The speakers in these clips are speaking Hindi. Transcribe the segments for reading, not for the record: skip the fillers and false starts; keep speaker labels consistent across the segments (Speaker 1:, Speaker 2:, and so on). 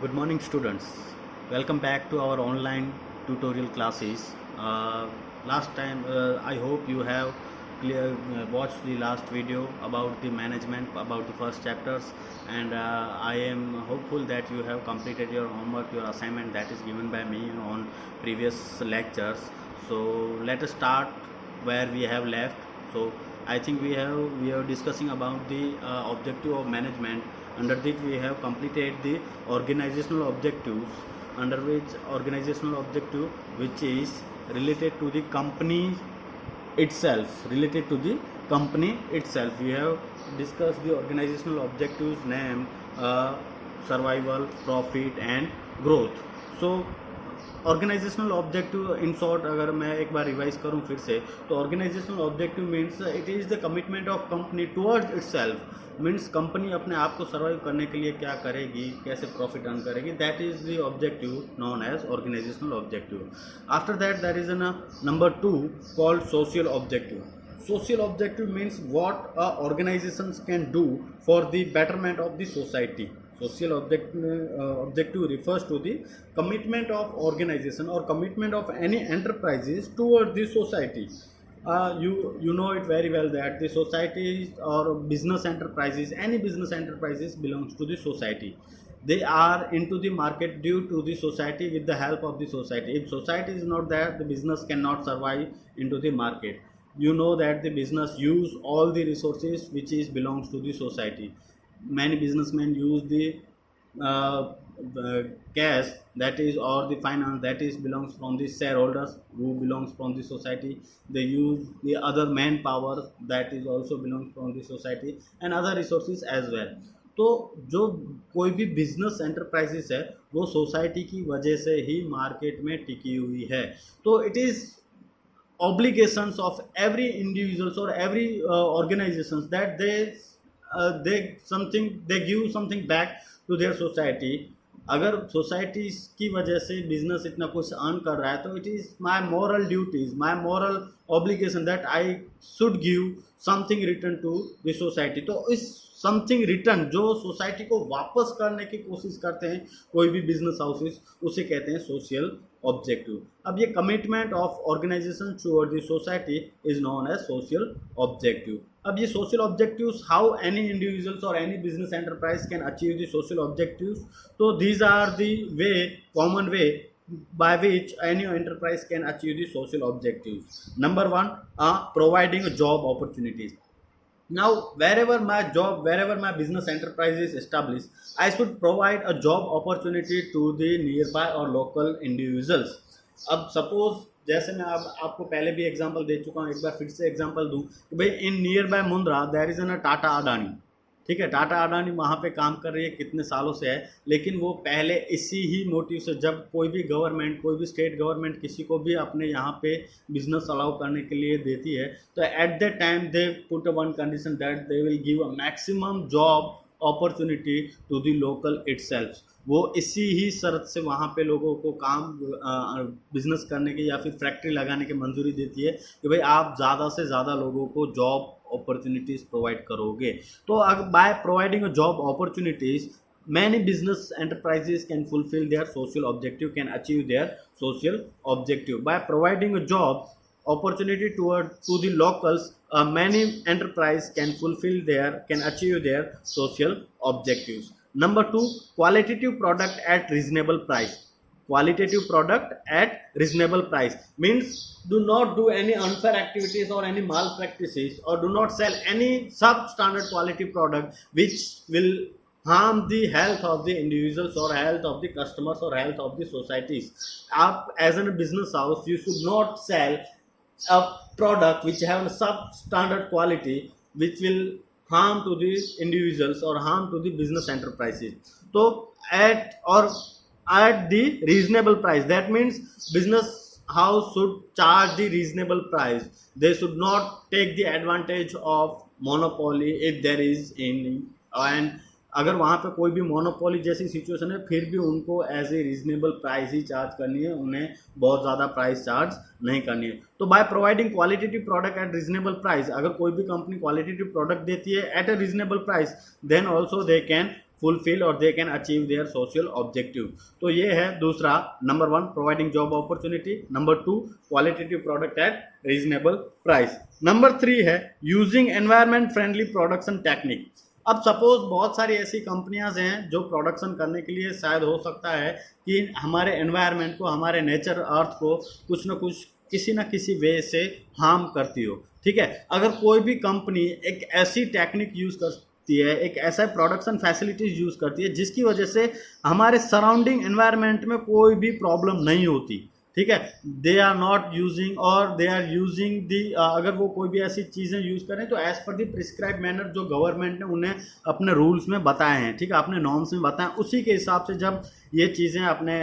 Speaker 1: Good morning, students. Welcome back to our online tutorial classes. Last time, I hope you have watched the last video about the management, about the first chapters, and I am hopeful that you have completed your homework, your assignment that is given by me on previous lectures. So let us start where we have left. So I think we are discussing about the objective of management. Under this we have completed the organizational objectives, under which organizational objective which is related to the company itself. Related to the company itself, we have discussed the organizational objectives named survival, profit and growth. So organisational objective in short अगर मैं एक बार रिवाइज करूं फिर से, तो organisational objective means it is the commitment of company towards itself. Means company अपने आप को सर्वाइव करने के लिए क्या करेगी, कैसे प्रॉफिट अर्न करेगी, that is the objective known as organisational objective. After that there is an number 2 called social objective. Social objective means what organizations can do for the betterment of the society. Social objective refers to the commitment of organization or commitment of any enterprises towards the society. You know it very well that the society or business enterprises, any business enterprises belongs to the society. They are into the market due to the society, with the help of the society. If society is not there, the business cannot survive into the market. You know that the business use all the resources which is belongs to the society. Many businessmen use the cash that is, or the finance that is belongs from the shareholders who belongs from the society. They use the other manpower that is also belongs from the society and other resources as well. तो जो कोई भी बिजनेस एंटरप्राइजेस है वो सोसाइटी की वजह से ही मार्केट में टिकी हुई है। तो it is obligations of every individuals or every organizations that they give something back to their society. अगर सोसाइटी की वजह से बिजनेस इतना कुछ अर्न कर रहा है तो it is my moral duties, my moral obligation that I should give something return to the society. तो इस समथिंग रिटर्न जो सोसाइटी को वापस करने की कोशिश करते हैं कोई भी बिजनेस हाउसेस, उसे कहते हैं सोशल ऑब्जेक्टिव। अब ये commitment of organisation toward the society is known as social objective. अब ये social objectives, how any individuals और any business enterprise can achieve the social objectives. तो these are the way, common way by which any enterprise can achieve the social objectives. Number 1, providing job opportunities. Now wherever my business enterprise is established, I should provide a job opportunity to the nearby or local individuals. अब सपोज जैसे मैं अब आपको पहले भी एग्जांपल दे चुका हूँ, एक बार फिर से एग्जांपल दूँ कि भाई in nearby Mundra there is an Tata Adani. ठीक है, टाटा अडानी वहाँ पे काम कर रही है, कितने सालों से है, लेकिन वो पहले इसी ही मोटिव से, जब कोई भी गवर्नमेंट, कोई भी स्टेट गवर्नमेंट किसी को भी अपने यहाँ पे बिजनेस अलाउ करने के लिए देती है, तो at the time they put one condition that they will give a maximum job opportunity to the local itself. वो इसी ही शर्त से वहाँ पे लोगों को काम बिजनेस करने की या फिर फैक्ट्री लगाने की मंजूरी देती है कि भाई आप ज़्यादा से ज़्यादा लोगों को जॉब अपॉर्चुनिटीज़ प्रोवाइड करोगे। तो by providing job opportunities, many business enterprises can fulfill their social objective, can achieve their social objective by providing a job opportunity to the locals. Many enterprise can achieve their social objectives. Number 2, qualitative product at reasonable price. Qualitative product at reasonable price means do not do any unfair activities or any malpractices, or do not sell any substandard quality product which will harm the health of the individuals or health of the customers or health of the societies. Up as a business house, you should not sell a product which have a substandard quality which will harm to the individuals or harm to the business enterprises. So at the reasonable price, that means business house should charge the reasonable price. They should not take the advantage of monopoly if there is any, and अगर वहाँ पे कोई भी मोनोपोली जैसी सिचुएशन है फिर भी उनको एज ए रीजनेबल प्राइस ही चार्ज करनी है, उन्हें बहुत ज़्यादा प्राइस चार्ज नहीं करनी है। तो by providing qualitative product at reasonable price, अगर कोई भी कंपनी क्वालिटेटिव प्रोडक्ट देती है at a reasonable price, then also they can fulfil और they can achieve their social objective. तो ये है दूसरा, number 1 providing job opportunity, number 2 qualitative product at reasonable price, number 3 है using environment friendly production technique. अब सपोज बहुत सारी ऐसी कंपनियां हैं जो प्रोडक्शन करने के लिए शायद हो सकता है कि हमारे एनवायरनमेंट को, हमारे नेचर अर्थ को कुछ ना कुछ किसी ना किसी वे से हार्म करती हो, ठीक है। अगर कोई भी कंपनी एक ऐसी टेक्निक यूज़ करती है, एक ऐसा प्रोडक्शन फैसिलिटीज यूज़ करती है जिसकी वजह से हमारे सराउंडिंग एनवायरनमेंट में कोई भी प्रॉब्लम नहीं होती, ठीक है, दे आर नॉट यूजिंग और दे आर यूजिंग दी, अगर वो कोई भी ऐसी चीज़ें यूज़ करें तो एज पर दी प्रिस्क्राइब मैनर जो गवर्नमेंट ने उन्हें अपने रूल्स में बताए हैं, ठीक है, अपने नॉर्म्स में बताए, उसी के हिसाब से जब ये चीज़ें अपने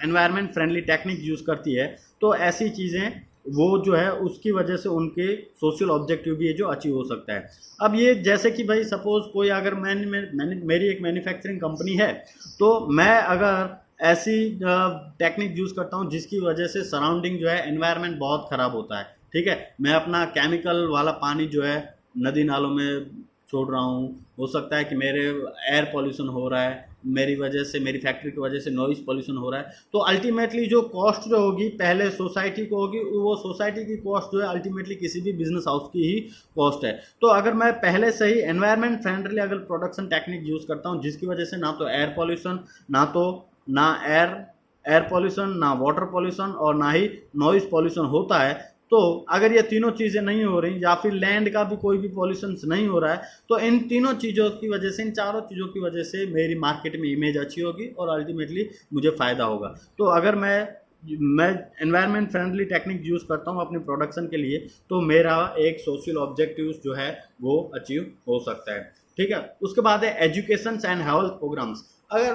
Speaker 1: एनवायरनमेंट फ्रेंडली टेक्निक यूज़ करती है तो ऐसी चीज़ें वो जो है उसकी वजह से उनके सोशल ऑब्जेक्टिव भी है जो अचीव हो सकता है। अब ये जैसे कि भाई सपोज कोई अगर मेरी एक मैन्युफैक्चरिंग कंपनी है तो मैं अगर ऐसी टेक्निक यूज़ करता हूँ जिसकी वजह से सराउंडिंग जो है एनवायरनमेंट बहुत ख़राब होता है, ठीक है, मैं अपना केमिकल वाला पानी जो है नदी नालों में छोड़ रहा हूँ, हो सकता है कि मेरे एयर पॉल्यूशन हो रहा है, मेरी वजह से, मेरी फैक्ट्री की वजह से नॉइज़ पॉल्यूशन हो रहा है, तो अल्टीमेटली जो कॉस्ट जो होगी पहले सोसाइटी को होगी, वो सोसाइटी की कॉस्ट जो है अल्टीमेटली किसी भी बिजनेस हाउस की ही कॉस्ट है। तो अगर मैं पहले से ही एनवायरनमेंट फ्रेंडली अगर प्रोडक्शन टेक्निक यूज़ करता हूँ जिसकी वजह से ना तो एयर पॉल्यूशन, ना एयर पॉल्यूशन, ना वाटर पॉल्यूशन और ना ही नॉइज़ पॉल्यूशन होता है, तो अगर ये तीनों चीज़ें नहीं हो रही या फिर लैंड का भी कोई भी पॉल्यूशन नहीं हो रहा है तो इन तीनों चीज़ों की वजह से, इन चारों चीज़ों की वजह से मेरी मार्केट में इमेज अच्छी होगी और अल्टीमेटली मुझे फ़ायदा होगा। तो अगर मैं एनवायरनमेंट फ्रेंडली टेक्निक यूज़ करता हूँ अपनी प्रोडक्शन के लिए तो मेरा एक सोशल ऑब्जेक्टिव जो है वो अचीव हो सकता है, ठीक है। उसके बाद है एजुकेशन एंड हेल्थ प्रोग्राम्स। अगर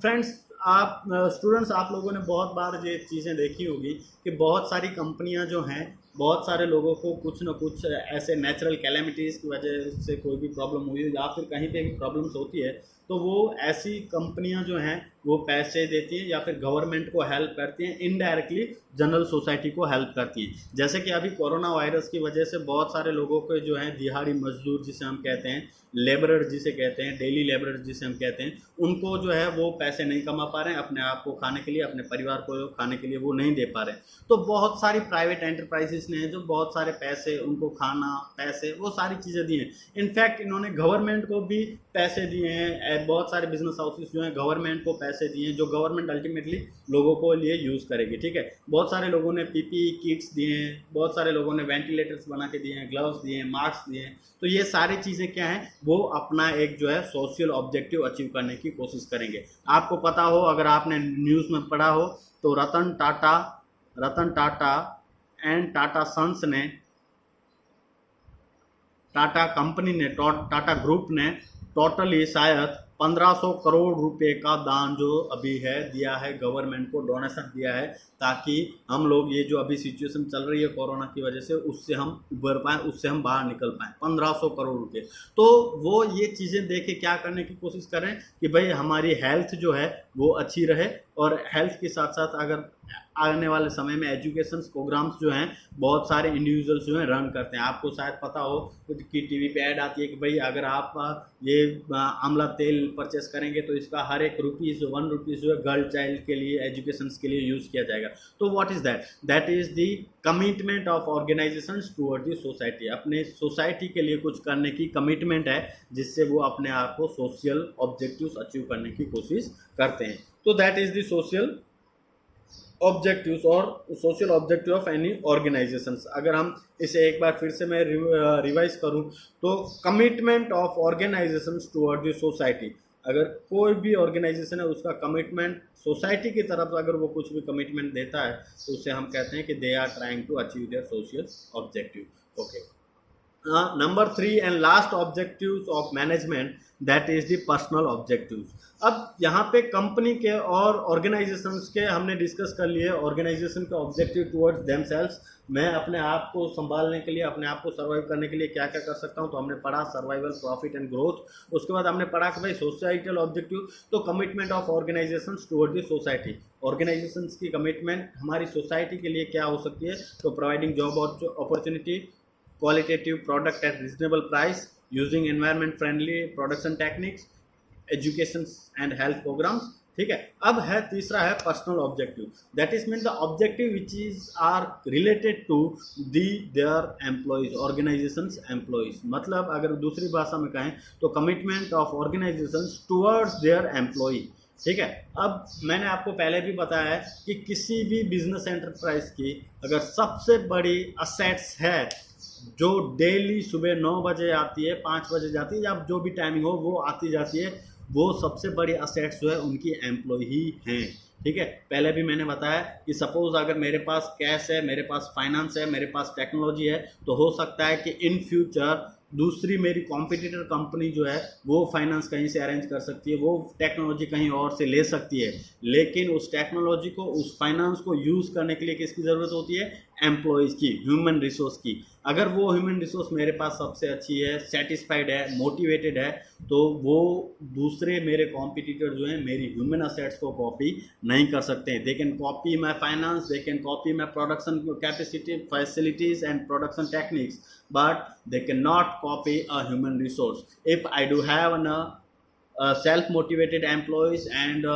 Speaker 1: फ्रेंड्स आप स्टूडेंट्स, आप लोगों ने बहुत बार ये चीज़ें देखी होगी कि बहुत सारी कंपनियां जो हैं, बहुत सारे लोगों को कुछ ना कुछ ऐसे नेचुरल कैलेमिटीज़ की वजह से कोई भी प्रॉब्लम हुई या फिर कहीं पे भी प्रॉब्लम्स होती है तो वो ऐसी कंपनियां जो हैं वो पैसे देती हैं या फिर गवर्नमेंट को हेल्प करती हैं, इनडायरेक्टली जनरल सोसाइटी को हेल्प करती हैं। जैसे कि अभी कोरोना वायरस की वजह से बहुत सारे लोगों को जो है दिहाड़ी मजदूर जिसे हम कहते हैं, लेबरर जिसे कहते हैं, डेली लेबरर जिसे हम कहते हैं, उनको जो है वो पैसे नहीं कमा पा रहे हैं अपने आप को खाने के लिए, अपने परिवार को खाने के लिए वो नहीं दे पा रहे हैं। तो बहुत सारी प्राइवेट एंटरप्राइजेस ने जो बहुत सारे पैसे, उनको खाना, पैसे, वो सारी चीज़ें दी हैं। इनफैक्ट इन्होंने गवर्नमेंट को भी पैसे दिए हैं, बहुत सारे बिजनेस हाउसेस जो हैं गवर्नमेंट को पैसे दिए हैं जो गवर्नमेंट अल्टीमेटली लोगों को लिए यूज़ करेगी, ठीक है। बहुत सारे लोगों ने पीपीई किट्स दिए हैं, बहुत सारे लोगों ने वेंटिलेटर्स बना के दिए हैं, ग्लव्स दिए हैं, मास्क दिए हैं। तो ये सारी चीज़ें क्या हैं, वो अपना एक जो है सोशल ऑब्जेक्टिव अचीव करने की कोशिश करेंगे। आपको पता हो, अगर आपने न्यूज़ में पढ़ा हो तो रतन टाटा एंड टाटा सन्स ने, टाटा कंपनी ने, टाटा ग्रुप ने टोटली शायद 1500 करोड़ रुपए का दान जो अभी है दिया है, गवर्नमेंट को डोनेशन दिया है, ताकि हम लोग ये जो अभी सिचुएशन चल रही है कोरोना की वजह से उससे हम उबर पाएँ, उससे हम बाहर निकल पाएँ। 1500 करोड़ रुपए। तो वो ये चीज़ें देख के क्या करने की कोशिश करें कि भाई हमारी हेल्थ जो है वो अच्छी रहे, और हेल्थ के साथ साथ अगर आने वाले समय में एजुकेशन प्रोग्राम्स जो हैं बहुत सारे इंडिविजुअल्स जो हैं रन करते हैं। आपको शायद पता हो कि टीवी पे ऐड आती है कि भाई अगर आप ये आंवला तेल परचेस करेंगे तो इसका हर एक ₹1 जो है गर्ल चाइल्ड के लिए, एजुकेशन के लिए यूज़ किया जाएगा। तो what is that? That is the commitment of organisations toward the society. अपने सोसाइटी के लिए कुछ करने की कमिटमेंट है जिससे वो अपने आप को सोशल ऑब्जेक्टिव्स अचीव करने की कोशिश करते हैं। तो that is the social objectives और social objective of any organisations. अगर हम इसे एक बार फिर से मैं रिवाइज करूं तो commitment of organisations toward the society. अगर कोई भी ऑर्गेनाइजेशन है उसका कमिटमेंट सोसाइटी की तरफ अगर वो कुछ भी कमिटमेंट देता है तो उसे हम कहते हैं कि they are trying to achieve their social objective. Okay, number 3 and last objectives of management, that is the personal objectives. अब यहाँ पे कंपनी के और ऑर्गेनाइजेशंस के हमने डिस्कस कर लिए, ऑर्गेनाइजेशन के ऑब्जेक्टिव टुवर्ड्स देमसेल्व्स। मैं अपने आप को संभालने के लिए, अपने आप को सर्वाइव करने के लिए क्या क्या कर सकता हूँ, तो हमने पढ़ा सर्वाइवल, प्रॉफिट एंड ग्रोथ। उसके बाद हमने पढ़ा कि भाई सोसाइटल ऑब्जेक्टिव, तो commitment of organisations toward the society. Organisations की कमिटमेंट हमारी सोसाइटी के लिए क्या हो सकती है, तो providing job opportunity, qualitative product at reasonable price, using environment friendly production techniques, education and health programmes. ठीक है, अब है तीसरा है personal objective, that is mean the objective which is are related to the their employees, organisation employees. मतलब अगर दूसरी भाषा में कहें तो commitment of organisation towards their employee. ठीक है, अब मैंने आपको पहले भी बताया है कि किसी भी बिजनेस एंटरप्राइज की अगर सबसे बड़ी असेट्स है जो डेली सुबह 9 बजे आती है, 5 बजे जाती है, या जो भी टाइमिंग हो वो आती जाती है, वो सबसे बड़ी असेट्स जो है उनकी एम्प्लॉय ही हैं। ठीक है, पहले भी मैंने बताया कि सपोज अगर मेरे पास कैश है, मेरे पास फाइनेंस है, मेरे पास टेक्नोलॉजी है, तो हो सकता है कि इन फ्यूचर दूसरी मेरी कॉम्पिटिटर कंपनी जो है वो फाइनेंस कहीं से अरेंज कर सकती है, वो टेक्नोलॉजी कहीं और से ले सकती है, लेकिन उस टेक्नोलॉजी को, उस फाइनेंस को यूज़ करने के लिए किसकी ज़रूरत होती है? एम्प्लॉयज़ की, ह्यूमन रिसोर्स की। अगर वो ह्यूमन रिसोर्स मेरे पास सबसे अच्छी है, सेटिस्फाइड है, मोटिवेटेड है, तो वो दूसरे मेरे कॉम्पिटिटर जो हैं मेरी ह्यूमन असेट्स को कॉपी नहीं कर सकते हैं। They can copy my finance, they can copy my production capacity, facilities and production techniques, but they cannot copy a human resource. If I do have self-motivated employees and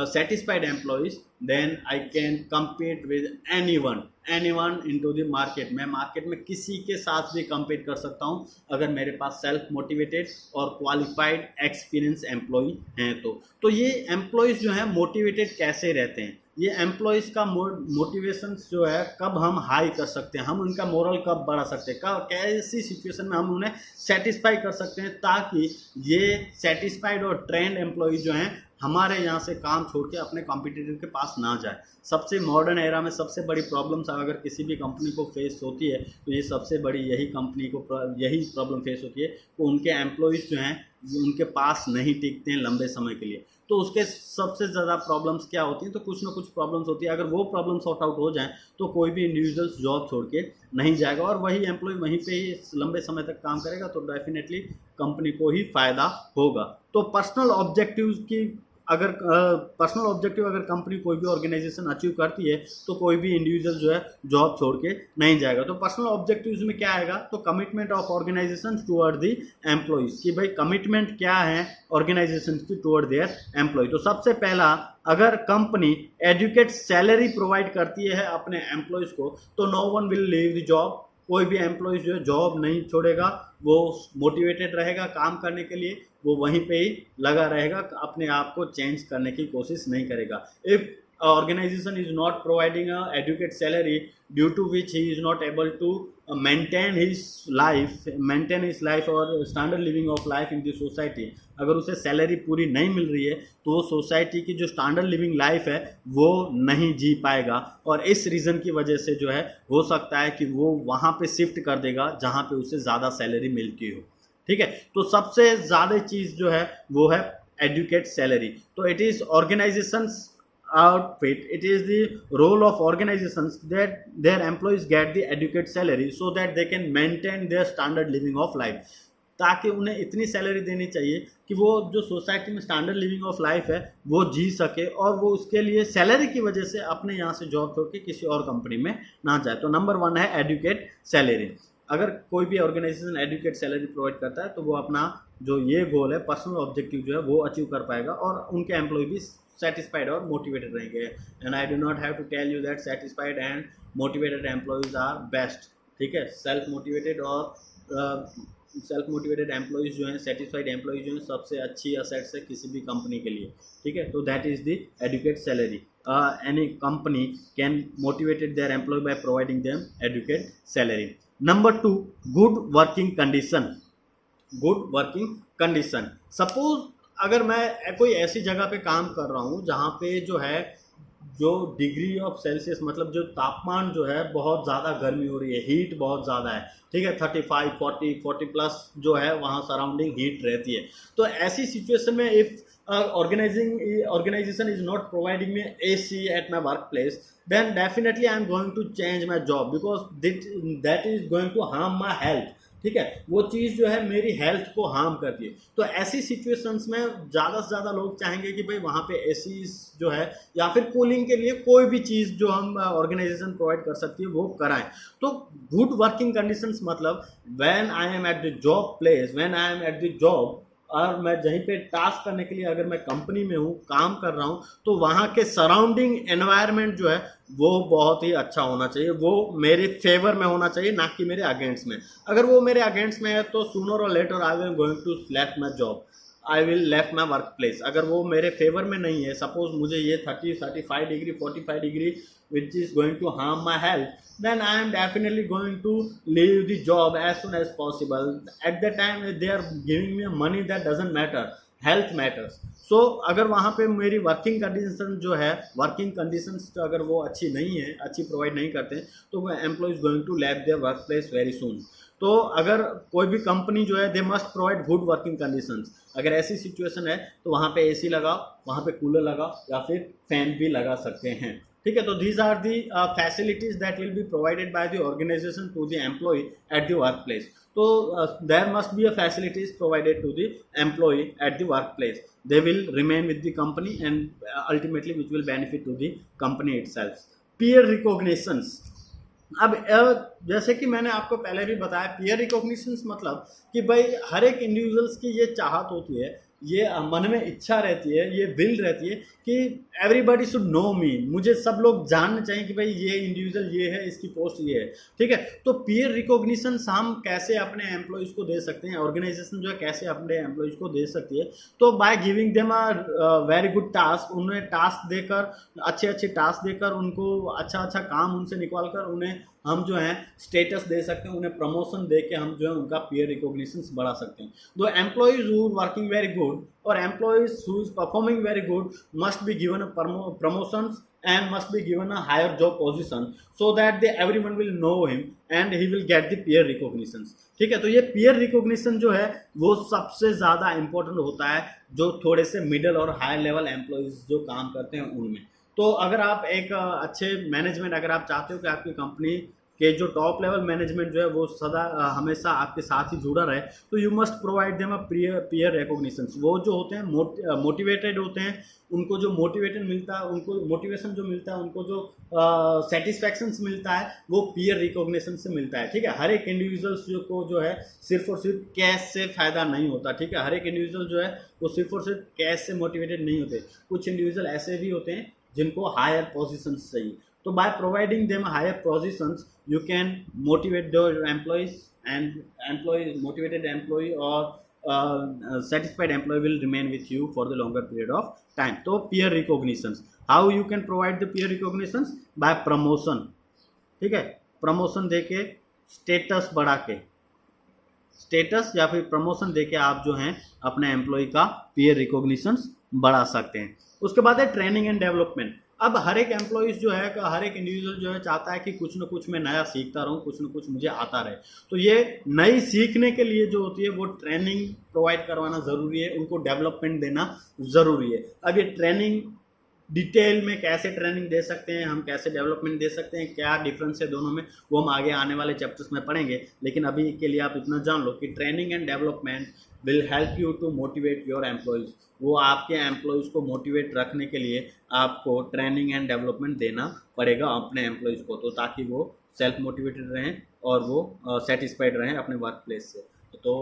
Speaker 1: satisfied employees, then I can compete with anyone into the market. मैं मार्केट में किसी के साथ भी compete कर सकता हूँ अगर मेरे पास सेल्फ मोटिवेटेड और क्वालिफाइड एक्सपीरियंस एम्प्लॉय हैं तो ये एम्प्लॉयज़ जो हैं मोटिवेटेड कैसे रहते हैं, ये एम्प्लॉयज़ का मोटिवेशन जो है कब हम हाई कर सकते हैं, हम उनका मोरल कब बढ़ा सकते हैं, कब कैसी सिचुएशन में हम उन्हें सेटिस्फाई कर सकते हैं, ताकि ये सेटिस्फाइड और ट्रेंड एम्प्लॉय जो हैं हमारे यहाँ से काम छोड़ के अपने कॉम्पिटिटर के पास ना जाए। सबसे मॉडर्न एरा में सबसे बड़ी प्रॉब्लम्स अगर किसी भी कंपनी को फेस होती है तो ये सबसे बड़ी यही कंपनी को यही प्रॉब्लम फेस होती है कि उनके एम्प्लॉयज़ जो हैं उनके पास नहीं टिकते हैं लंबे समय के लिए। तो उसके सबसे ज़्यादा प्रॉब्लम्स क्या होती हैं, तो कुछ ना कुछ प्रॉब्लम्स होती है। अगर वो प्रॉब्लम सॉर्ट आउट हो जाए तो कोई भी इंडिविजुअल्स जॉब छोड़ के नहीं जाएगा और वही एम्प्लॉय वहीं पे ही लंबे समय तक काम करेगा, तो डेफिनेटली कंपनी को ही फ़ायदा होगा। तो पर्सनल ऑब्जेक्टिव अगर कंपनी कोई भी ऑर्गेनाइजेशन अचीव करती है तो कोई भी इंडिविजुअल जो है जॉब छोड़ के नहीं जाएगा। तो पर्सनल ऑब्जेक्टिव्स में क्या आएगा, तो commitment of organisation toward the employees, कि भाई कमिटमेंट क्या है ऑर्गेनाइजेशन की टुवर्ड देयर एम्प्लॉय। तो सबसे पहला, अगर कंपनी एडुकेट सैलरी प्रोवाइड करती है अपने एम्प्लॉयज़ को तो no one will leave the job. कोई भी एम्प्लॉय जो है जॉब नहीं छोड़ेगा, वो मोटिवेटेड रहेगा काम करने के लिए, वो वहीं पे ही लगा रहेगा, अपने आप को चेंज करने की कोशिश नहीं करेगा। If organization is not providing a adequate salary due to which he is not able to maintain his life or standard living of life in the society, अगर उसे सैलरी पूरी नहीं मिल रही है तो वो सोसाइटी की जो स्टैंडर्ड लिविंग लाइफ है वो नहीं जी पाएगा, और इस रीज़न की वजह से जो है हो सकता है कि वो वहाँ पे शिफ्ट कर देगा जहाँ पे उसे ज़्यादा सैलरी मिलती हो। ठीक है, तो सबसे ज़्यादा चीज़ जो है वो है एडुकेट सैलरी। तो it is organisations outfit, it is the role of organizations that their employees get the adequate salary so that they can maintain their standard living of life, ताकि उन्हें इतनी सैलरी देनी चाहिए कि वो जो सोसाइटी में स्टैंडर्ड लिविंग ऑफ लाइफ है वो जी सके, और वो उसके लिए सैलरी की वजह से अपने यहाँ से जॉब छोड़ के किसी और कंपनी में ना जाए। तो नंबर 1 है एडुकेट सैलरी। अगर कोई भी ऑर्गेनाइजेशन एडुकेट सैलरी प्रोवाइड करता है तो वो अपना जो ये गोल है, पर्सनल ऑब्जेक्टिव जो है वो अचीव कर पाएगा और उनके एम्प्लॉय भी satisfied और motivated रहेंगे। and I do not have to tell you that satisfied and motivated employees are best। ठीक है, सेल्फ मोटिवेटेड एम्प्लॉयज़ जो हैं, सेटिस्फाइड एम्प्लॉयज़ जो हैं, सबसे अच्छी असेट्स है किसी भी कंपनी के लिए। ठीक है, तो that is the adequate salary. Any company can motivated their employee by providing them adequate salary. Number 2, good working condition. Suppose अगर मैं कोई ऐसी जगह पे काम कर रहा हूँ जहाँ पे जो है जो डिग्री ऑफ सेल्सियस, मतलब जो तापमान जो है बहुत ज़्यादा गर्मी हो रही है, हीट बहुत ज़्यादा है। ठीक है, 35, 40 प्लस जो है वहाँ सराउंडिंग हीट रहती है। तो ऐसी सिचुएशन में if organization is not providing me AC at my workplace, then definitely I am going to change my job because that is going to harm my health। ठीक है, वो चीज़ जो है मेरी हेल्थ को हार्म करती है। तो ऐसी सिचुएशंस में ज़्यादा से ज़्यादा लोग चाहेंगे कि भाई वहाँ पे एसी जो है या फिर कूलिंग के लिए कोई भी चीज़ जो हम ऑर्गेनाइजेशन प्रोवाइड कर सकती है वो कराएं। तो गुड वर्किंग कंडीशंस मतलब when I am at the job place, when I am at the job, और मैं जहीं पे टास्क करने के लिए अगर मैं कंपनी में हूँ, काम कर रहा हूँ, तो वहाँ के सराउंडिंग एनवायरनमेंट जो है वो बहुत ही अच्छा होना चाहिए, वो मेरे फेवर में होना चाहिए, ना कि मेरे अगेंस्ट में। अगर वो मेरे अगेंस्ट में है तो सूनर और later I will going to left my job, I will left my workplace. अगर वो मेरे फेवर में नहीं है, सपोज मुझे ये 30-35 degree 45 degree which is going to harm my health, then I am definitely going to leave the job as soon as possible. At that time they are giving me money, that doesn't matter, health matters. So अगर वहाँ पे मेरी वर्किंग कंडीशन जो है, वर्किंग कंडीशंस अगर वो अच्छी नहीं है, अच्छी प्रोवाइड नहीं करते, तो वो एम्प्लॉय इज गोइंग टू लेव their work place very soon. तो अगर कोई भी कंपनी जो है, they must provide good working conditions. अगर ऐसी सिचुएशन है तो वहाँ पे एसी लगाओ, वहाँ पे कूलर लगाओ, या फिर फैन भी लगा सकते हैं, ठीक है। तो these are the facilities that will be provided by the organisation to the employ at the work place. तो there must be a facilities provided to the employ at the work place. They will remain with the company and ultimately which will benefit to the company itself. Peer recognitions. अब जैसे कि मैंने आपको पहले भी बताया, पीयर रिकॉग्निशंस मतलब कि भाई हर एक इंडिविजुअल्स की ये चाहत होती है, ये मन में इच्छा रहती है, ये विल रहती है कि एवरीबॉडी शुड नो मी, मुझे सब लोग जानना चाहिए कि भाई ये इंडिविजुअल ये है, इसकी पोस्ट ये है, ठीक है। तो पीयर रिकॉग्निशन हम कैसे अपने एम्प्लॉयज़ को दे सकते हैं, ऑर्गेनाइजेशन जो है कैसे अपने एम्प्लॉयज़ को दे सकती है, तो by giving them a very good task, उन्हें टास्क देकर, अच्छे अच्छे टास्क देकर, उनको अच्छा अच्छा काम उनसे निकाल कर उन्हें हम जो है स्टेटस दे सकते हैं, उन्हें प्रमोशन दे के हम जो है उनका पीयर रिकॉग्निशन बढ़ा सकते हैं। दो employees who working very good और employees who is performing very good must be given promotions and must be given a higher job position so that everyone will know him and he will get the peer recognitions, ठीक है। तो ये peer recognition जो है वो सबसे ज़्यादा इम्पोर्टेंट होता है जो थोड़े से मिडल और हायर लेवल एम्प्लॉयज़ जो काम करते हैं उनमें। तो अगर आप एक अच्छे मैनेजमेंट अगर आप चाहते हो कि आपकी कंपनी के जो टॉप लेवल मैनेजमेंट जो है वो सदा हमेशा आपके साथ ही जुड़ा रहे, तो you must provide them a peer recognition. वो जो होते हैं मोटिवेटेड होते हैं, उनको जो मोटिवेटेड मिलता है, उनको मोटिवेशन जो मिलता है, उनको जो सेटिस्फैक्शन मिलता है वो पीयर रिकॉग्निशन से मिलता है, ठीक है। हर एक इंडिविजुअल्स को जो है सिर्फ और सिर्फ कैश से फ़ायदा नहीं होता, ठीक है। हर एक इंडिविजुअल जो है वो सिर्फ और सिर्फ कैश से मोटिवेटेड नहीं होते, कुछ इंडिविजुअल ऐसे भी होते हैं जिनको हायर पोजीशंस चाहिए। तो by providing them higher positions you can motivate your employees, and motivated employee or satisfied employee will remain with you for the longer period of time. तो peer recognitions, how you can provide the peer recognitions? by promotion, ठीक है। प्रमोशन देके, स्टेटस बढ़ा के, स्टेटस या फिर प्रमोशन देके आप जो हैं अपने एम्प्लॉय का पीयर रिकॉग्निशंस बढ़ा सकते हैं। उसके बाद है ट्रेनिंग एंड डेवलपमेंट। अब हर एक एम्प्लॉइज़ जो है, हर एक इंडिविजुअल जो है चाहता है कि कुछ ना कुछ मैं नया सीखता रहूं, कुछ ना कुछ मुझे आता रहे। तो ये नई सीखने के लिए जो होती है वो ट्रेनिंग प्रोवाइड करवाना ज़रूरी है, उनको डेवलपमेंट देना ज़रूरी है। अब ये ट्रेनिंग डिटेल में कैसे ट्रेनिंग दे सकते हैं हम, कैसे डेवलपमेंट दे सकते हैं, क्या डिफरेंस है दोनों में, वो हम आगे आने वाले चैप्टर्स में पढ़ेंगे। लेकिन अभी के लिए आप इतना जान लो कि training and development will help you to motivate your employees. वो आपके एम्प्लॉयज़ को मोटिवेट रखने के लिए आपको ट्रेनिंग एंड डेवलपमेंट देना पड़ेगा अपने एम्प्लॉयज़ को, तो ताकि वो सेल्फ मोटिवेटेड रहें और वो सेटिस्फाइड रहें अपने वर्क प्लेस से। तो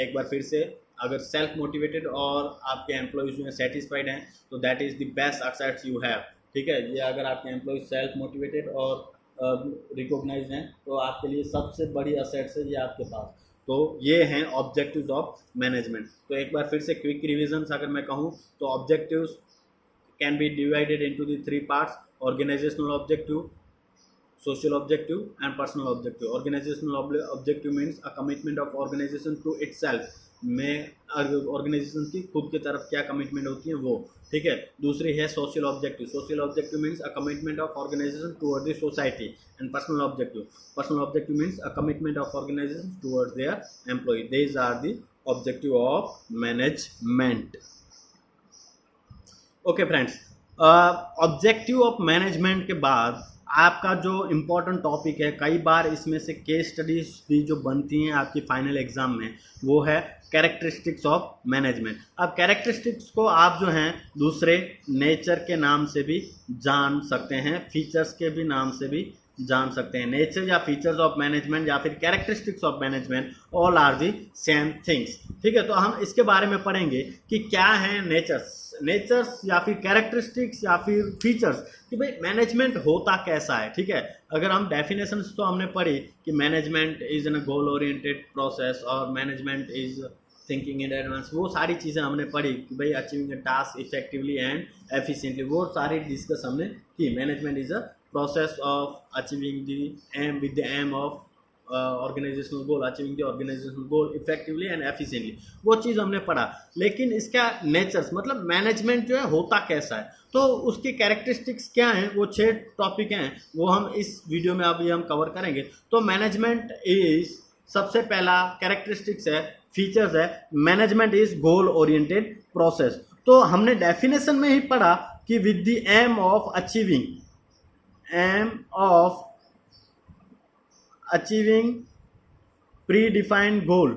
Speaker 1: एक बार फिर से, अगर सेल्फ मोटिवेटेड और आपके एम्प्लॉयज़ जो हैं सेटिस्फाइड हैं, तो that is the best assets you have, ठीक है। ये अगर आपके एम्प्लॉयज़ सेल्फ मोटिवेटेड और रिकॉग्नाइज हैं तो आपके लिए सबसे बड़ी असेट्स है ये आपके पास। तो ये हैं ऑब्जेक्टिव्स ऑफ मैनेजमेंट। तो एक बार फिर से क्विक रिविजन्स अगर मैं कहूँ तो objectives can be divided into the 3 parts: organisational objective, social objective and personal objective. Organizational objective means a commitment of organization to itself, में ऑर्गेनाइजेशन की खुद की तरफ क्या कमिटमेंट होती है वो, ठीक है। दूसरी है social objective. Social objective means a commitment of organisation towards the society. And personal objective means a commitment of organisation towards their employee. These are the objective of management. Okay friends, objective of management के बाद आपका जो इम्पोर्टेंट टॉपिक है, कई बार इसमें से केस स्टडीज भी जो बनती हैं आपकी फाइनल एग्जाम में, वो है कैरेक्टरिस्टिक्स ऑफ मैनेजमेंट। अब कैरेक्टरिस्टिक्स को आप जो हैं दूसरे नेचर के नाम से भी जान सकते हैं, फीचर्स के भी नाम से भी जान सकते हैं। नेचर या फीचर्स ऑफ मैनेजमेंट या फिर characteristics of management all are the same things. ठीक है, तो हम इसके बारे में पढ़ेंगे कि क्या है नेचर्स या फिर कैरेक्टरिस्टिक्स या फिर फीचर्स, कि भाई मैनेजमेंट होता कैसा है। ठीक है, अगर हम डेफिनेशंस तो हमने पढ़ी कि management is an goal oriented process और management is thinking in advance, वो सारी चीज़ें हमने पढ़ी कि भाई achieving a task effectively and efficiently, वो सारी डिस्कस हमने की। Management is a process of achieving the aim with the aim of organisational goal, achieving the organisational goal effectively and efficiently, वो चीज़ हमने पढ़ा। लेकिन इसका नेचर्स मतलब मैनेजमेंट जो है होता कैसा है, तो उसकी कैरेक्टरिस्टिक्स क्या हैं, वो 6 टॉपिक हैं, वो हम इस वीडियो में अभी हम कवर करेंगे। तो मैनेजमेंट इज, सबसे पहला कैरेक्टरिस्टिक्स है, फीचर्स है, management is goal oriented process. तो हमने डेफिनेशन में ही पढ़ा कि with the aim of achieving pre defined goal,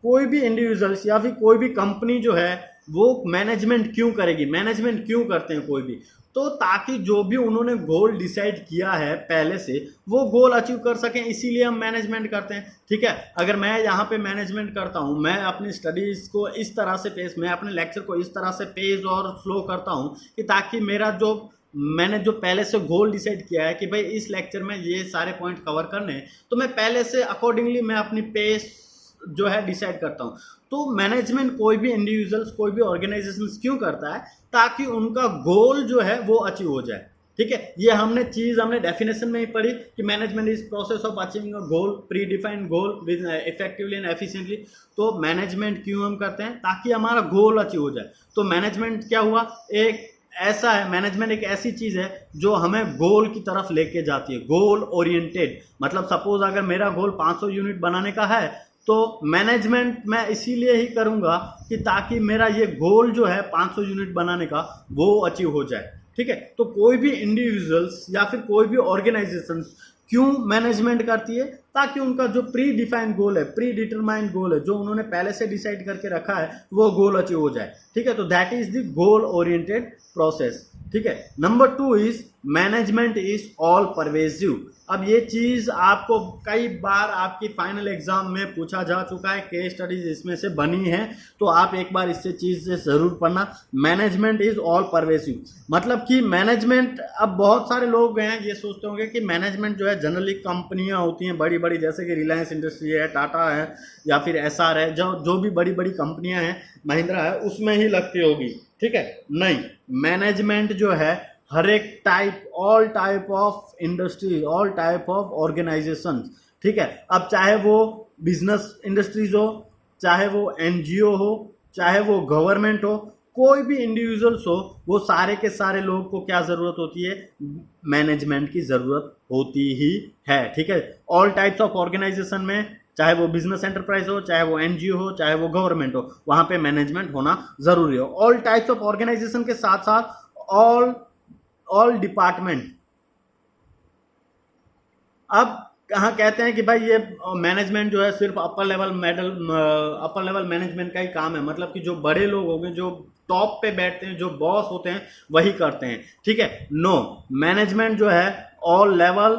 Speaker 1: कोई भी इंडिविजुअल्स या फिर कोई भी कंपनी जो है वो मैनेजमेंट क्यों करेगी, मैनेजमेंट क्यों करते हैं कोई भी, तो ताकि जो भी उन्होंने गोल डिसाइड किया है पहले से वो गोल अचीव कर सकें, इसीलिए हम मैनेजमेंट करते हैं। ठीक है, अगर मैं यहाँ पे मैनेजमेंट करता हूँ, मैं अपनी स्टडीज़ को इस तरह से पेश, मैं अपने लेक्चर को इस तरह से पेज और फ्लो करता हूँ कि ताकि मेरा जो मैंने जो पहले से गोल डिसाइड किया है कि भाई इस लेक्चर में ये सारे पॉइंट कवर करने हैं, तो मैं पहले से अकॉर्डिंगली मैं अपनी पेज जो है डिसाइड करता हूँ। तो मैनेजमेंट कोई भी इंडिविजुअल्स, कोई भी ऑर्गेनाइजेशंस क्यों करता है, ताकि उनका गोल जो है वो अचीव हो जाए। ठीक है, ये हमने डेफिनेशन में ही पढ़ी कि management is process of achieving a goal, pre defined goal with effectively and efficiently. तो मैनेजमेंट क्यों हम करते हैं, ताकि हमारा गोल अचीव हो जाए। तो मैनेजमेंट क्या हुआ, एक ऐसा है, मैनेजमेंट एक ऐसी चीज़ है जो हमें गोल की तरफ लेके जाती है, गोल ओरिएंटेड। मतलब सपोज अगर मेरा गोल 500 यूनिट बनाने का है, तो मैनेजमेंट मैं इसीलिए ही करूंगा कि ताकि मेरा ये गोल जो है 500 यूनिट बनाने का वो अचीव हो जाए। ठीक है, तो कोई भी इंडिविजुअल्स या फिर कोई भी ऑर्गेनाइजेशंस क्यों मैनेजमेंट करती है, ताकि उनका जो प्री डिफाइंड गोल है, प्री डिटरमाइंड गोल है, जो उन्होंने पहले से डिसाइड करके रखा है, वो गोल अचीव हो जाए। ठीक है, तो that is the goal oriented process. ठीक है, number 2 is management is all pervasive. अब ये चीज आपको कई बार आपकी फाइनल एग्जाम में पूछा जा चुका है, केस स्टडीज इसमें से बनी है, तो आप एक बार इससे चीज से जरूर पढ़ना। मैनेजमेंट इज ऑल परवेसिव मतलब कि मैनेजमेंट, अब बहुत सारे लोग हैं ये सोचते होंगे कि मैनेजमेंट जो है जनरली कंपनियां होती हैं बड़ी बड़ी, जैसे कि रिलायंस इंडस्ट्री है, टाटा है या फिर एसआर है, जो भी बड़ी बड़ी कंपनियां हैं, महिंद्रा है, उसमें ही लगती होगी। ठीक है, नहीं, मैनेजमेंट जो है हर एक type, all type of industry, all type of organisation. ठीक है, अब चाहे वो बिजनेस इंडस्ट्रीज हो, चाहे वो एनजीओ हो, चाहे वो गवर्नमेंट हो, कोई भी इंडिविजुअल्स हो, वो सारे के सारे लोगों को क्या ज़रूरत होती है, मैनेजमेंट की ज़रूरत होती ही है। ठीक है, ऑल टाइप्स ऑफ ऑर्गेनाइजेशन में, चाहे वो बिजनेस एंटरप्राइज हो, चाहे वो एनजीओ हो, चाहे वो गवर्नमेंट हो, वहाँ पे मैनेजमेंट होना ज़रूरी हो। ऑल टाइप्स ऑफ ऑर्गेनाइजेशन के साथ साथ ऑल डिपार्टमेंट। अब कहाँ कहते हैं कि भाई ये मैनेजमेंट जो है सिर्फ अपर लेवल मैनेजमेंट का ही काम है, मतलब कि जो बड़े लोग हो गए, जो टॉप पे बैठते हैं, जो बॉस होते हैं, वही करते हैं। ठीक है, नो, मैनेजमेंट जो है ऑल लेवल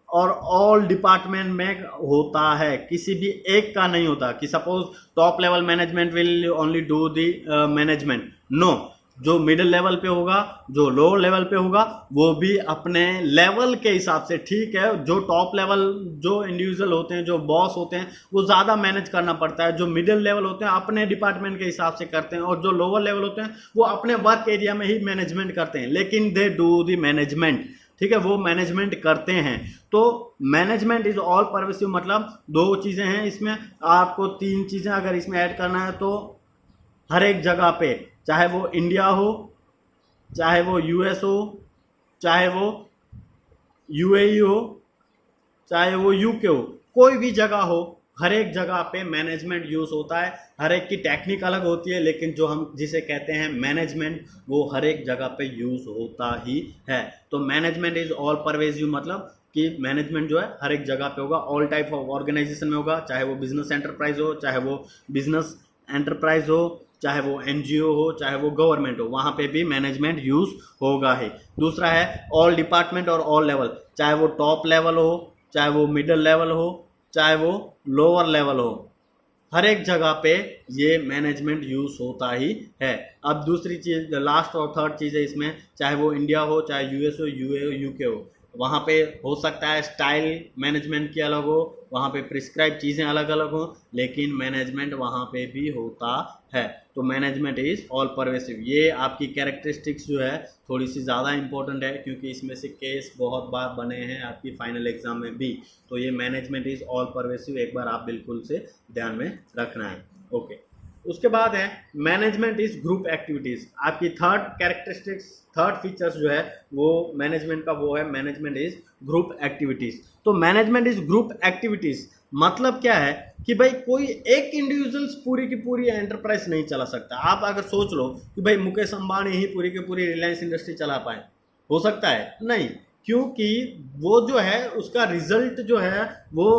Speaker 1: और ऑल डिपार्टमेंट में होता है, किसी भी एक का नहीं होता कि suppose top level management will only do the management. No, जो मिडिल लेवल पे होगा, जो लोअर लेवल पे होगा, वो भी अपने लेवल के हिसाब से। ठीक है, जो टॉप लेवल जो इंडिविजुअल होते हैं, जो बॉस होते हैं, वो ज़्यादा मैनेज करना पड़ता है। जो मिडिल लेवल होते हैं अपने डिपार्टमेंट के हिसाब से करते हैं, और जो लोअर लेवल होते हैं वो अपने वर्क एरिया में ही मैनेजमेंट करते हैं, लेकिन दे डू दी मैनेजमेंट। ठीक है, वो मैनेजमेंट करते हैं। तो मैनेजमेंट इज ऑल परवेसिव मतलब 2 चीज़ें हैं इसमें, आपको 3 चीज़ें अगर इसमें ऐड करना है तो हर एक जगह पे, चाहे वो इंडिया हो, चाहे वो यूएस हो, चाहे वो यूएई हो, चाहे वो यूके हो, कोई भी जगह हो, हर एक जगह पे मैनेजमेंट यूज़ होता है। हर एक की टेक्निक अलग होती है, लेकिन जो हम जिसे कहते हैं मैनेजमेंट, वो हर एक जगह पे यूज़ होता ही है। तो मैनेजमेंट इज ऑल परवेसिव मतलब कि मैनेजमेंट जो है हर एक जगह पे होगा, ऑल टाइप ऑफ ऑर्गेनाइजेशन में होगा, चाहे वो बिजनेस एंटरप्राइज हो, चाहे वो बिजनेस एंटरप्राइज हो, चाहे वो एनजीओ हो, चाहे वो गवर्नमेंट हो, वहाँ पे भी मैनेजमेंट यूज होगा ही। दूसरा है ऑल डिपार्टमेंट और ऑल लेवल, चाहे वो टॉप लेवल हो, चाहे वो मिडिल लेवल हो, चाहे वो लोअर लेवल हो, हर एक जगह पे ये मैनेजमेंट यूज होता ही है। अब दूसरी चीज, लास्ट और थर्ड चीज़ है इसमें, चाहे वो इंडिया हो, चाहे यूएस हो, यूके हो, वहाँ पे हो सकता है स्टाइल मैनेजमेंट की अलग हो, वहाँ पे प्रिस्क्राइब चीज़ें अलग अलग हो, लेकिन मैनेजमेंट वहाँ पे भी होता है। तो मैनेजमेंट इज़ ऑल परवेसिव। ये आपकी कैरेक्टरिस्टिक्स जो है थोड़ी सी ज़्यादा इंपॉर्टेंट है, क्योंकि इसमें से केस बहुत बार बने हैं आपकी फाइनल एग्जाम में भी। तो ये मैनेजमेंट इज़ ऑल परवेसिव एक बार आप बिल्कुल से ध्यान में रखना है। ओके, उसके बाद है मैनेजमेंट इज ग्रुप एक्टिविटीज़। आपकी थर्ड कैरेक्टरिस्टिक्स, थर्ड फीचर्स जो है वो मैनेजमेंट का वो है मैनेजमेंट इज ग्रुप एक्टिविटीज़। तो मैनेजमेंट इज ग्रुप एक्टिविटीज़ मतलब क्या है कि भाई कोई एक इंडिविजुअल्स पूरी की पूरी एंटरप्राइज नहीं चला सकता। आप अगर सोच लो कि भाई मुकेश अंबानी ही पूरी की पूरी रिलायंस इंडस्ट्री चला पाए, हो सकता है? नहीं, क्योंकि वो जो है उसका रिजल्ट जो है वो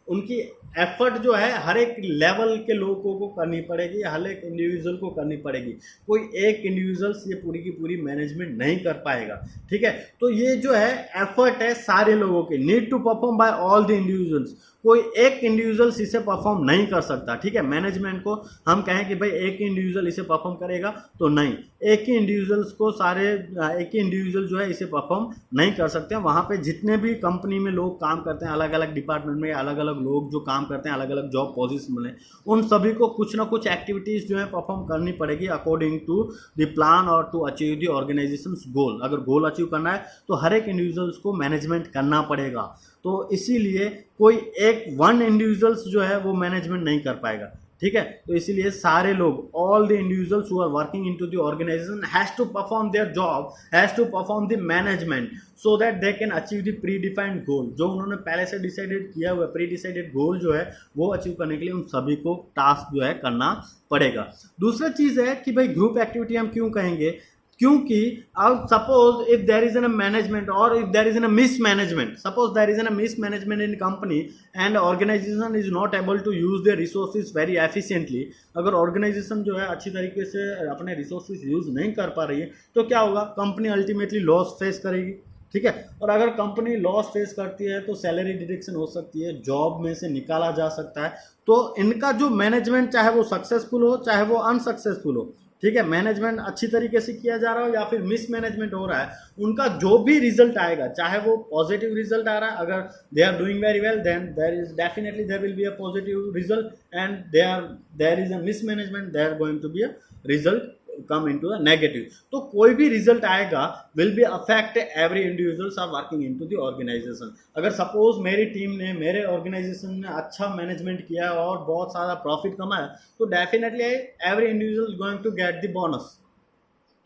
Speaker 1: उनकी एफर्ट जो है हर एक लेवल के लोगों को करनी पड़ेगी, हर एक इंडिविजुअल को करनी पड़ेगी। कोई एक इंडिविजुअल्स ये पूरी की पूरी मैनेजमेंट नहीं कर पाएगा, ठीक है। तो ये जो है एफर्ट है सारे लोगों के, need to perform by all the individuals. कोई एक इंडिविजुअल्स इसे परफॉर्म नहीं कर सकता, ठीक है। मैनेजमेंट को हम कहें कि भाई एक इंडिविजुअल इसे परफॉर्म करेगा, तो नहीं, एक ही इंडिविजुअल्स को सारे एक ही इंडिविजुअल जो है इसे परफॉर्म नहीं कर सकते। वहाँ पे जितने भी कंपनी में लोग काम करते हैं, अलग अलग डिपार्टमेंट में अलग अलग लोग जो काम करते हैं, अलग अलग जॉब पोजीशन में, उन सभी को कुछ ना कुछ एक्टिविटीज़ जो है परफॉर्म करनी पड़ेगी अकॉर्डिंग टू द प्लान और टू अचीव द ऑर्गेनाइजेशन गोल। अगर गोल अचीव करना है तो हर एक इंडिविजुअल्स को मैनेजमेंट करना पड़ेगा। तो इसीलिए कोई एक वन इंडिविजुअल्स जो है वो मैनेजमेंट नहीं कर पाएगा, ठीक है। तो इसीलिए सारे लोग, all the individuals who are working into the organisation has to perform their job, has to perform the management so that they can achieve the pre defined goal. जो उन्होंने पहले से डिसाइडेड किया हुआ प्री डिसाइडेड गोल जो है वो अचीव करने के लिए उन सभी को टास्क जो है करना पड़ेगा। दूसरा चीज़ है कि भाई ग्रुप एक्टिविटी हम क्यों कहेंगे, क्योंकि अब suppose if there is an management और if there is an mismanagement, suppose there is an mismanagement in company and organisation is not able to use their resources very efficiently. अगर ऑर्गेनाइजेशन जो है अच्छी तरीके से अपने रिसोर्सेज यूज नहीं कर पा रही है तो क्या होगा, कंपनी अल्टीमेटली लॉस फेस करेगी, ठीक है। और अगर कंपनी लॉस फेस करती है तो सैलरी डिडक्शन हो सकती है, जॉब में से निकाला जा सकता है। तो इनका जो मैनेजमेंट, चाहे वो सक्सेसफुल हो चाहे वो अनसक्सेसफुल हो, ठीक है, मैनेजमेंट अच्छी तरीके से किया जा रहा हो या फिर मिसमैनेजमेंट हो रहा है, उनका जो भी रिजल्ट आएगा, चाहे वो पॉजिटिव रिजल्ट आ रहा है, अगर they are doing very well then there is definitely there will be a positive result, and there is a mismanagement there going to be a result come into a negative। तो कोई भी रिजल्ट आएगा will be affect every individuals are working into the organization। अगर सपोज मेरी टीम ने, मेरे ऑर्गेनाइजेशन ने अच्छा मैनेजमेंट किया और बहुत सारा प्रॉफिट कमाया, तो definitely every individual going to get the bonus,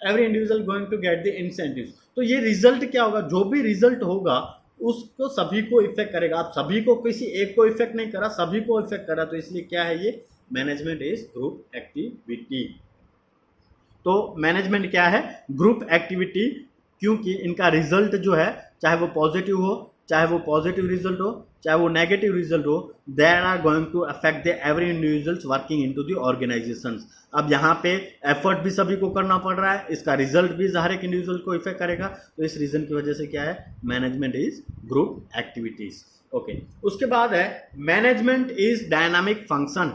Speaker 1: every individual going to get the incentive. तो ये रिजल्ट क्या होगा, जो भी रिजल्ट होगा उसको सभी को इफेक्ट करेगा। आप सभी को, किसी एक को इफेक्ट नहीं करा, सभी को इफेक्ट करा। तो इसलिए क्या है, ये मैनेजमेंट इज ग्रुप एक्टिविटी। तो मैनेजमेंट क्या है, ग्रुप एक्टिविटी, क्योंकि इनका रिजल्ट जो है चाहे वो पॉजिटिव हो, चाहे वो पॉजिटिव रिजल्ट हो, चाहे वो नेगेटिव रिजल्ट हो, there are going to affect the every individuals working into the organisations. अब यहाँ पे एफर्ट भी सभी को करना पड़ रहा है, इसका रिजल्ट भी हर एक इंडिविजुअल को इफेक्ट करेगा। तो इस रीजन की वजह से क्या है, management is group activities. Okay, उसके बाद है management is dynamic function.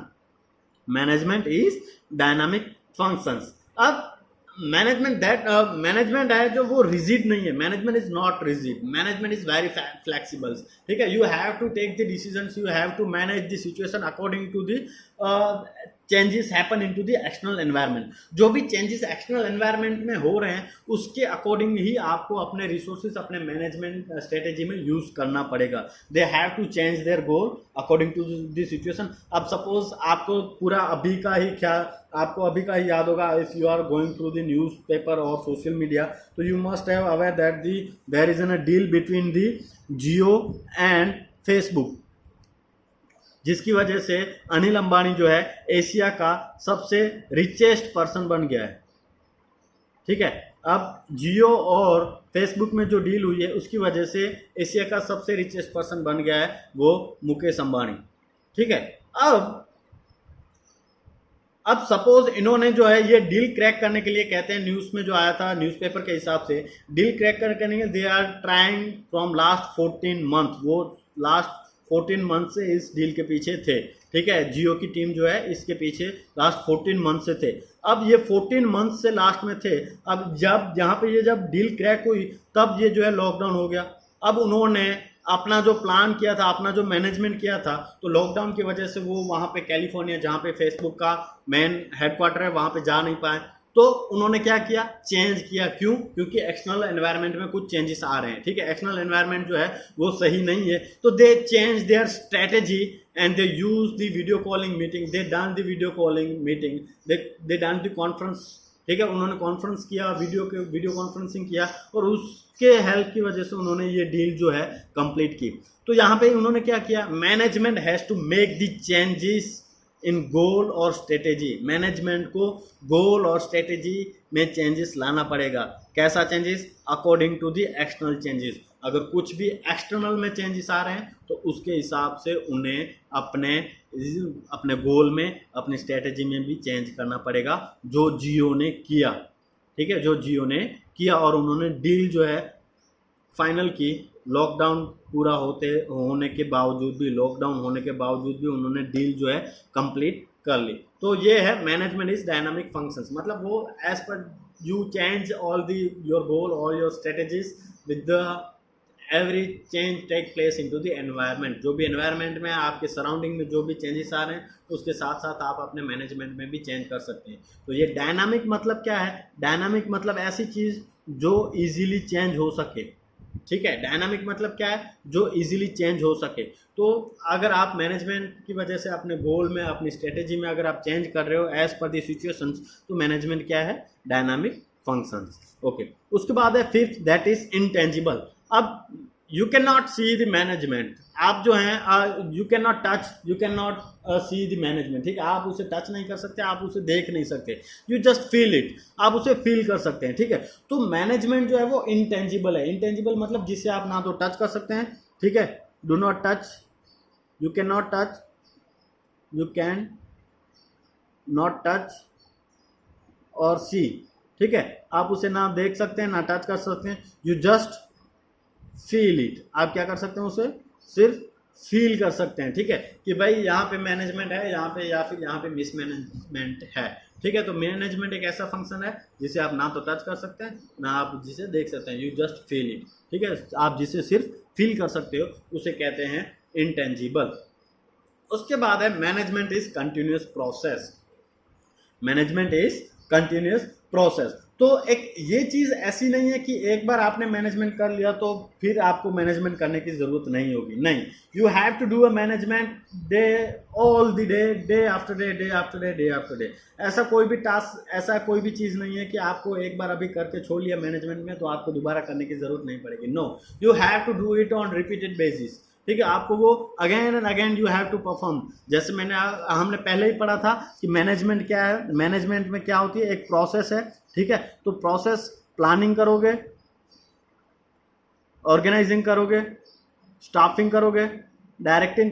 Speaker 1: Management is dynamic functions. अब मैनेजमेंट है जो वो रिजिड नहीं है, management is not rigid, management is very flexible, ठीक है। You have to take the decisions, you have to manage the situation according to the changes happen into the external environment. जो भी चेंजेस एक्सटर्नल एनवायरनमेंट में हो रहे हैं उसके अकॉर्डिंग ही आपको अपने रिसोर्सेज, अपने मैनेजमेंट स्ट्रेटेजी में यूज करना पड़ेगा। They have to change their goal according to the situation. अब सपोज आपको पूरा अभी का ही याद होगा, if you are going through the newspaper और सोशल मीडिया, तो you must have aware that there is an a deal between the Jio and Facebook, जिसकी वजह से अनिल अंबानी जो है एशिया का सबसे रिचेस्ट पर्सन बन गया है, ठीक है। अब जियो और फेसबुक में जो डील हुई है उसकी वजह से एशिया का सबसे रिचेस्ट पर्सन बन गया है, वो मुकेश अंबानी, ठीक है। अब अब सपोज इन्होंने जो है ये डील क्रैक करने के लिए, कहते हैं न्यूज़ में जो आया था न्यूज़पेपर के हिसाब से, डील क्रैक करने के लिए they are trying from last 14 month, वो लास्ट 14 मंथ से इस डील के पीछे थे, ठीक है। जियो की टीम जो है इसके पीछे लास्ट 14 मंथ से थे। अब ये 14 मंथ से लास्ट में थे, अब जब यहाँ पे ये जब डील क्रैक हुई तब ये जो है लॉकडाउन हो गया। अब उन्होंने अपना जो प्लान किया था, अपना जो मैनेजमेंट किया था, तो लॉकडाउन की वजह से वो वहाँ पे कैलिफोर्निया, जहाँ पे फेसबुक का मेन हेडक्वार्टर है, वहाँ पे जा नहीं पाए। तो उन्होंने क्या किया, चेंज किया। क्यों? क्योंकि एक्सटर्नल एनवायरनमेंट में कुछ चेंजेस आ रहे हैं, ठीक है। एक्सटर्नल एनवायरनमेंट जो है वो सही नहीं है, तो दे change their strategy and they use the video calling meeting, they done the video calling meeting, they done the conference, ठीक है। उन्होंने कॉन्फ्रेंस किया, वीडियो कॉन्फ्रेंसिंग किया, और उसके हेल्प की वजह से उन्होंने ये डील जो है कंप्लीट की। तो यहाँ पे उन्होंने क्या किया, management has to make the changes in goal और स्ट्रेटेजी। मैनेजमेंट को गोल और स्ट्रेटेजी में चेंजेस लाना पड़ेगा। कैसा changes? According to the external changes. अगर कुछ भी एक्सटर्नल में चेंजेस आ रहे हैं तो उसके हिसाब से उन्हें अपने गोल में, अपनी स्ट्रेटेजी में भी चेंज करना पड़ेगा, जो जियो ने किया, ठीक है, जो जियो ने किया। और उन्होंने डील जो है फाइनल की, लॉकडाउन पूरा होने के बावजूद भी उन्होंने डील जो है कंप्लीट कर ली। तो ये है मैनेजमेंट इज डायनामिक फंक्शंस, मतलब वो as per you change all the your goal, all your strategies with the every change take place into the environment. जो भी एनवायरनमेंट में, आपके सराउंडिंग में जो भी चेंजेस आ रहे हैं, उसके साथ साथ आप अपने मैनेजमेंट में भी चेंज कर सकते हैं। तो ये डायनामिक मतलब क्या है? डायनामिक मतलब ऐसी चीज़ जो इजीली चेंज हो सके, ठीक है। डायनामिक मतलब क्या है? जो इजीली चेंज हो सके। तो अगर आप मैनेजमेंट की वजह से अपने गोल में, अपनी स्ट्रेटेजी में अगर आप चेंज कर रहे हो एज पर द सिचुएशंस, तो मैनेजमेंट क्या है? Dynamic functions. ओके, उसके बाद है फिफ्थ, दैट इज इंटेंजिबल। अब you can not see the management, आप जो हैं you can not touch, you can not see the management, ठीक है। आप उसे टच नहीं कर सकते, आप उसे देख नहीं सकते, यू जस्ट फील इट, आप उसे फील कर सकते हैं, ठीक है। तो मैनेजमेंट जो है वो इंटेंजिबल है। इंटेंजिबल मतलब जिसे आप ना तो टच कर सकते हैं, ठीक है, do not touch, you can not touch, you can not touch और सी, ठीक है। आप उसे ना देख सकते हैं, ना टच कर सकते हैं, यू जस्ट फील इट। आप क्या कर सकते हैं? उसे सिर्फ फील कर सकते हैं, ठीक है, कि भाई यहाँ पे मैनेजमेंट है, यहाँ पे, या फिर यहाँ पे मिसमैनेजमेंट है, ठीक है। तो मैनेजमेंट एक ऐसा फंक्शन है जिसे आप ना तो टच कर सकते हैं, ना आप जिसे देख सकते हैं, यू जस्ट फील इट, ठीक है। आप जिसे सिर्फ फील कर सकते हो उसे कहते हैं इंटेंजिबल। उसके बाद है management is continuous process. Management is continuous process. तो एक ये चीज़ ऐसी नहीं है कि एक बार आपने मैनेजमेंट कर लिया तो फिर आपको मैनेजमेंट करने की ज़रूरत नहीं होगी, नहीं। You have to do a management day, all the day, day after day, day after day, day after day. ऐसा कोई भी टास्क, ऐसा कोई भी चीज़ नहीं है कि आपको एक बार अभी करके छोड़ लिया मैनेजमेंट में तो आपको दोबारा करने की ज़रूरत नहीं पड़ेगी। No, you have to do it on repeated basis, ठीक है। आपको वो again and again you have to perform. जैसे हमने पहले ही पढ़ा था कि मैनेजमेंट क्या है। मैनेजमेंट में क्या होती है? एक प्रोसेस है, ठीक है। तो प्रोसेस, प्लानिंग करोगे, ऑर्गेनाइजिंग करोगे, स्टाफिंग करोगे, डायरेक्टिंग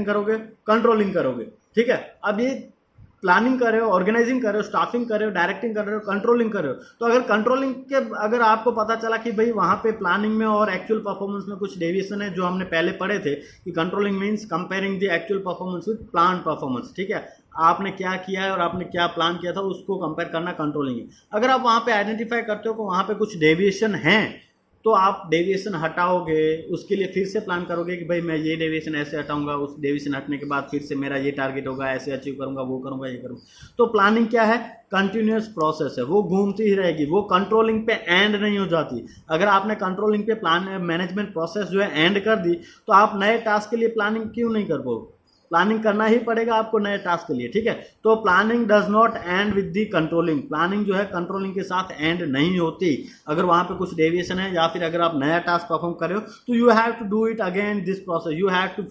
Speaker 1: करोगे, कंट्रोलिंग करोगे, ठीक है। अब ये प्लानिंग कर रहे हो, ऑर्गेनाइजिंग कर रहे हो, स्टाफिंग कर रहे हो, डायरेक्टिंग कर रहे हो, कंट्रोलिंग कर रहे हो। तो अगर कंट्रोलिंग के, अगर आपको पता चला कि भाई वहाँ पे प्लानिंग में और एक्चुअल परफॉर्मेंस में कुछ डेविएशन है, जो हमने पहले पढ़े थे कि controlling means comparing the actual performance with plan performance, ठीक है। आपने क्या किया है और आपने क्या प्लान किया था उसको कंपेयर करना कंट्रोलिंग है। अगर आप वहाँ पे आइडेंटिफाई करते हो कि वहाँ पे कुछ डेविएशन हैं, तो आप डेविएशन हटाओगे, उसके लिए फिर से प्लान करोगे कि भाई मैं ये डेविएशन ऐसे हटाऊंगा, उस डेविएशन हटने के बाद फिर से मेरा ये टारगेट होगा, ऐसे अचीव करूंगा, वो करूंगा, ये करूंगा। तो प्लानिंग क्या है? कंटिन्यूअस प्रोसेस है, वो घूमती ही रहेगी, वो कंट्रोलिंग पे एंड नहीं हो जाती। अगर आपने कंट्रोलिंग पे प्लान मैनेजमेंट प्रोसेस जो है एंड कर दी, तो आप नए टास्क के लिए प्लानिंग क्यों नहीं कर पाओगे? प्लानिंग करना ही पड़ेगा आपको नए टास्क के लिए, ठीक है। तो planning does not and with the controlling. Planning जो है कंट्रोलिंग के साथ एंड नहीं होती। अगर वहाँ पे कुछ डेविएशन है या फिर अगर आप नया टास्क परफॉर्म कर रहे हो, तो you have to do it again this process, you have to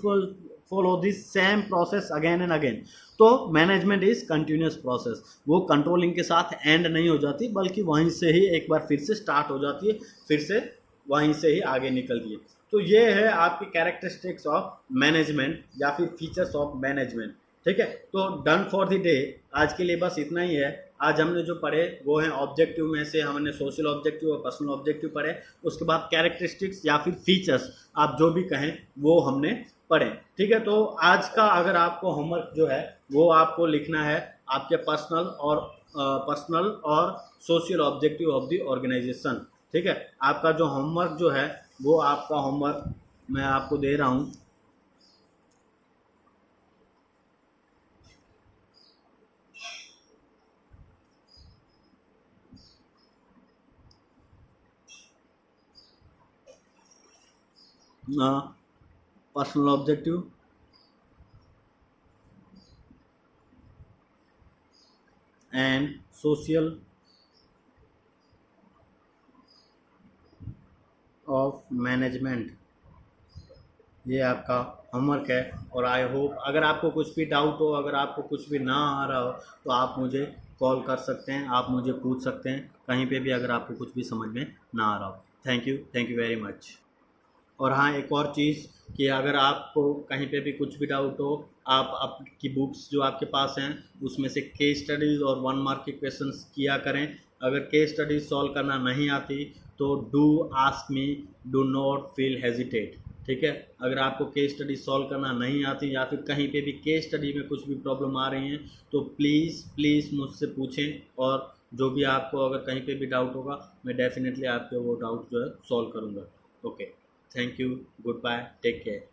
Speaker 1: follow this same process again and again. तो मैनेजमेंट इज कंटिन्यूअस प्रोसेस, वो कंट्रोलिंग के साथ एंड नहीं हो जाती, बल्कि वहीं से ही एक बार फिर से स्टार्ट हो जाती है, फिर से वहीं से ही आगे निकलती है। तो ये है आपकी कैरेक्टरिस्टिक्स ऑफ मैनेजमेंट या फिर फीचर्स ऑफ मैनेजमेंट। ठीक है, तो डन फॉर द डे, आज के लिए बस इतना ही है। आज हमने जो पढ़े वो है ऑब्जेक्टिव में से हमने सोशल ऑब्जेक्टिव और पर्सनल ऑब्जेक्टिव पढ़े, उसके बाद कैरेक्टरिस्टिक्स या फिर फीचर्स आप जो भी कहें वो हमने पढ़े। ठीक है, तो आज का अगर आपको होमवर्क जो है वो आपको लिखना है आपके पर्सनल और social objective of the organisation. ठीक है, आपका जो होमवर्क जो है वो आपका होमवर्क मैं आपको दे रहा हूँ। Personal objective and social of management, ये आपका होमवर्क है। और आई होप अगर आपको कुछ भी डाउट हो, अगर आपको कुछ भी ना आ रहा हो तो आप मुझे कॉल कर सकते हैं, आप मुझे पूछ सकते हैं कहीं पे भी अगर आपको कुछ भी समझ में ना आ रहा हो। Thank you very much. और हाँ, एक और चीज़ कि अगर आपको कहीं पे भी कुछ भी डाउट हो, आप आपकी बुक्स जो आपके पास हैं उसमें से केस स्टडीज़ और 1 मार्क के क्वेश्चंस किया करें। अगर केस स्टडीज़ सॉल्व करना नहीं आती तो do ask me, do not feel hesitate. ठीक है, अगर आपको केस स्टडी सॉल्व करना नहीं आती या फिर कहीं पे भी केस स्टडी में कुछ भी प्रॉब्लम आ रही हैं तो प्लीज़ मुझसे पूछें, और जो भी आपको अगर कहीं पे भी डाउट होगा मैं डेफिनेटली आपके वो डाउट जो है सॉल्व करूँगा। Okay, thank you, goodbye, take care.